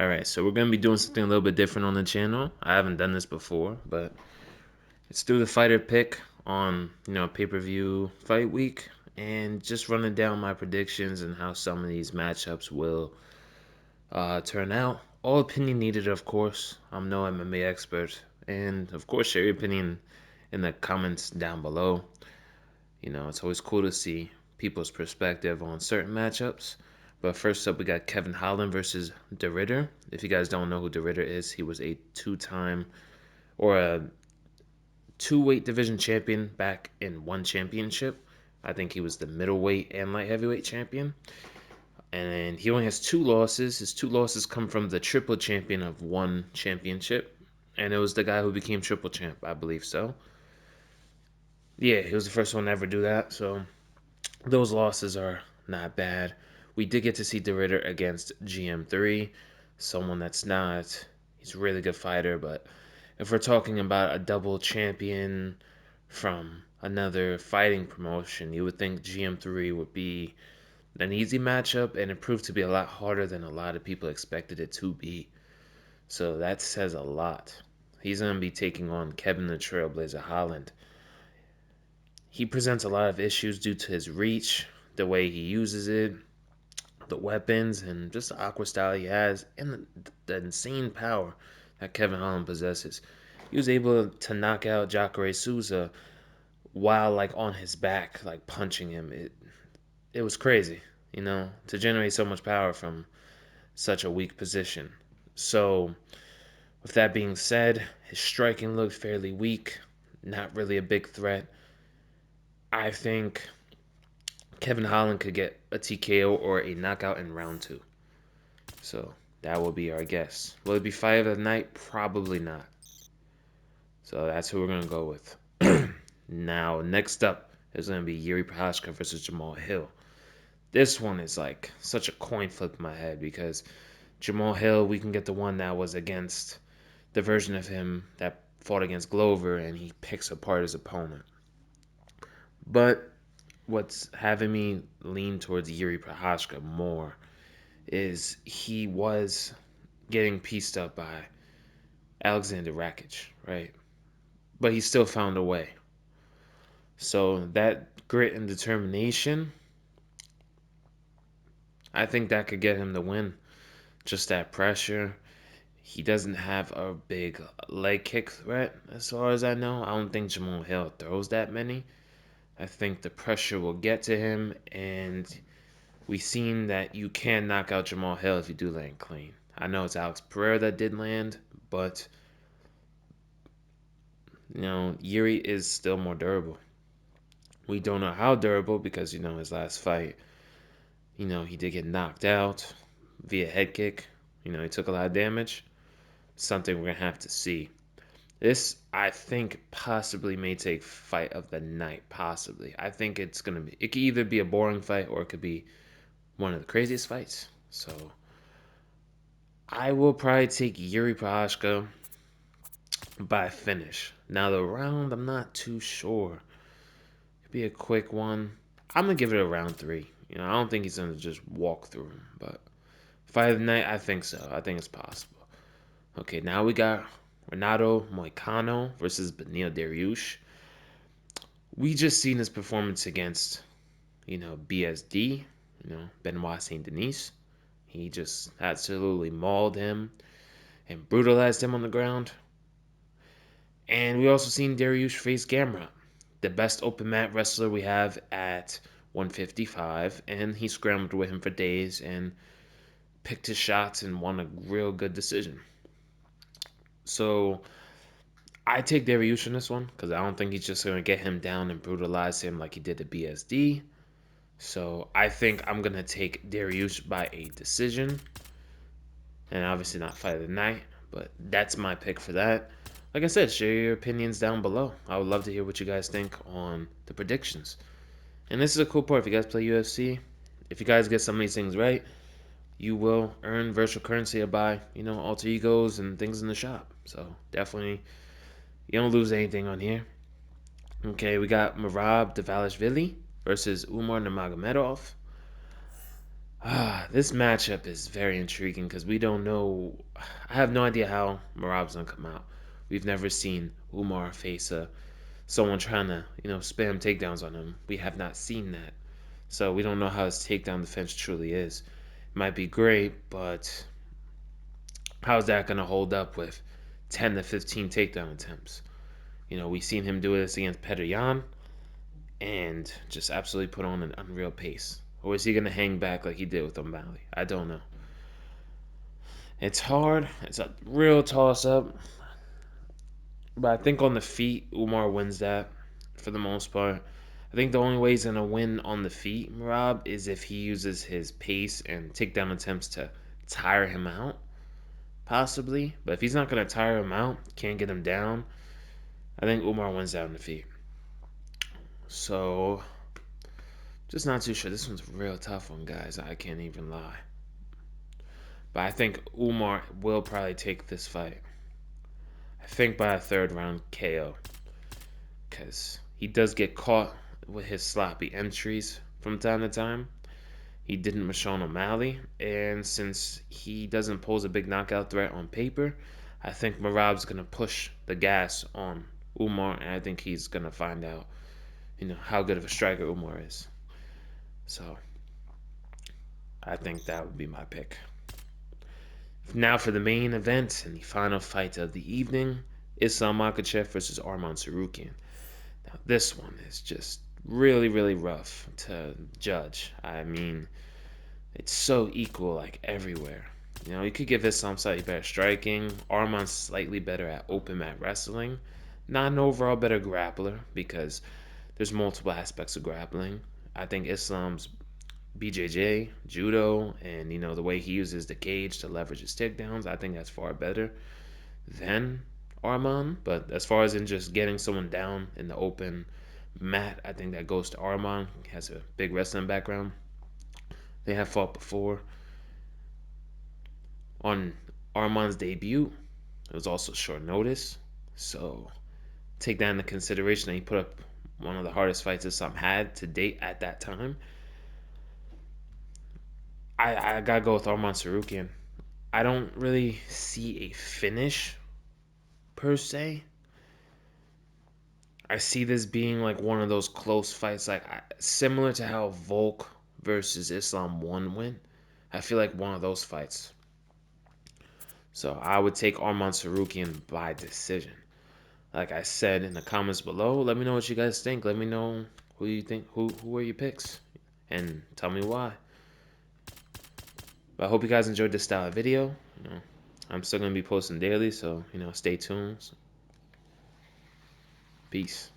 Alright, so we're going to be doing something a little bit different on the channel. I haven't done this before, but it's do the fighter pick on, pay-per-view fight week and just running down my predictions and how some of these matchups will turn out. All opinion needed, of course. I'm no MMA expert. And, of course, share your opinion in the comments down below. It's always cool to see people's perspective on certain matchups. But first up, we got Kevin Holland versus De Ridder. If you guys don't know who De Ridder is, he was a two-time or a two-weight division champion back in one championship. I think he was the middleweight and light heavyweight champion. And he only has two losses. His two losses come from the triple champion of one championship. And it was the guy who became triple champ, I believe so. Yeah, he was the first one to ever do that. So those losses are not bad. We did get to see De Ridder against GM3, someone that's not. He's a really good fighter, but if we're talking about a double champion from another fighting promotion, you would think GM3 would be an easy matchup, and it proved to be a lot harder than a lot of people expected it to be. So that says a lot. He's going to be taking on Kevin the Trailblazer Holland. He presents a lot of issues due to his reach, the way he uses it, the weapons, and just the awkward style he has, and the insane power that Kevin Holland possesses. He was able to knock out Jacare Souza while on his back, punching him. It was crazy, to generate so much power from such a weak position. So, with that being said, his striking looked fairly weak, not really a big threat. I think Kevin Holland could get a TKO or a knockout in round two. So that will be our guess. Will it be fight of the night? Probably not. So that's who we're going to go with. Now, next up is going to be Yuri Prochazka versus Jamal Hill. This one is such a coin flip in my head because Jamal Hill, we can get the one that was against the version of him that fought against Glover and he picks apart his opponent. But what's having me lean towards Yuri Prochazka more is he was getting pieced up by Alexander Rakic, right? But he still found a way. So that grit and determination, I think that could get him the win. Just that pressure. He doesn't have a big leg kick threat, as far as I know. I don't think Jamal Hill throws that many. I think the pressure will get to him, and we've seen that you can knock out Jamal Hill if you do land clean. I know it's Alex Pereira that did land, but Yuri is still more durable. We don't know how durable because his last fight, he did get knocked out via head kick. He took a lot of damage. Something we're gonna have to see. This, I think, possibly may take fight of the night. Possibly, I think it's gonna be. It could either be a boring fight or it could be one of the craziest fights. So I will probably take Yuri Prochazka by finish. Now the round, I'm not too sure. It'd be a quick one. I'm gonna give it a round three. I don't think he's gonna just walk through him, but fight of the night, I think so. I think it's possible. Okay, now we got Renato Moicano versus Beneil Dariush. We just seen his performance against, BSD, Benoit Saint Denis. He just absolutely mauled him and brutalized him on the ground. And we also seen Dariush face Gamrot, the best open mat wrestler we have at 155, and he scrambled with him for days and picked his shots and won a real good decision. So I take Dariush in this one because I don't think he's just going to get him down and brutalize him like he did to BSD. So I think I'm going to take Dariush by a decision. And obviously not fight of the night, but that's my pick for that. Like I said, share your opinions down below. I would love to hear what you guys think on the predictions. And this is a cool part. If you guys play UFC, if you guys get some of these things right, you will earn virtual currency to buy, alter egos and things in the shop. So definitely, you don't lose anything on here. Okay, we got Merab Dvalishvili versus Umar Nurmagomedov. This matchup is very intriguing because we don't know. I have no idea how Marab's gonna come out. We've never seen Umar face someone trying to, spam takedowns on him. We have not seen that. So we don't know how his takedown defense truly is. It might be great, but how's that gonna hold up with 10 to 15 takedown attempts? We've seen him do this against Petr Yan and just absolutely put on an unreal pace. Or is he going to hang back like he did with O'Malley? I don't know. It's hard. It's a real toss up. But I think on the feet, Umar wins that for the most part. I think the only way he's going to win on the feet, Rob, is if he uses his pace and takedown attempts to tire him out, possibly. But if he's not going to tire him out, can't get him down, I think Umar wins that on the feet. So, just not too sure. This one's a real tough one, guys. I can't even lie. But I think Umar will probably take this fight. I think by a third round KO. Because he does get caught with his sloppy entries from time to time. He didn't with Sean O'Malley. And since he doesn't pose a big knockout threat on paper, I think Marab's going to push the gas on Umar. And I think he's going to find out, how good of a striker Umar is. So I think that would be my pick. Now for the main event and the final fight of the evening, Islam Makhachev versus Arman Tsarukyan. Now this one is just really, really rough to judge. I mean, it's so equal like everywhere. You could give Islam slightly better striking, Arman slightly better at open mat wrestling, not an overall better grappler because there's multiple aspects of grappling. I think Islam's BJJ, judo, and the way he uses the cage to leverage his takedowns, I think that's far better than Arman. But as far as in just getting someone down in the open mat, I think that goes to Arman. He has a big wrestling background. They have fought before. On Arman's debut, it was also short notice, so take that into consideration. That he put up one of the hardest fights Islam had to date at that time. I gotta go with Arman Tsarukyan. I don't really see a finish per se. I see this being like one of those close fights, like similar to how Volk versus Islam 1 went. I feel like one of those fights. So I would take Arman Tsarukyan by decision. Like I said in the comments below, let me know what you guys think. Let me know who you think, who are your picks, and tell me why. But I hope you guys enjoyed this style of video. I'm still gonna be posting daily, so stay tuned. Peace.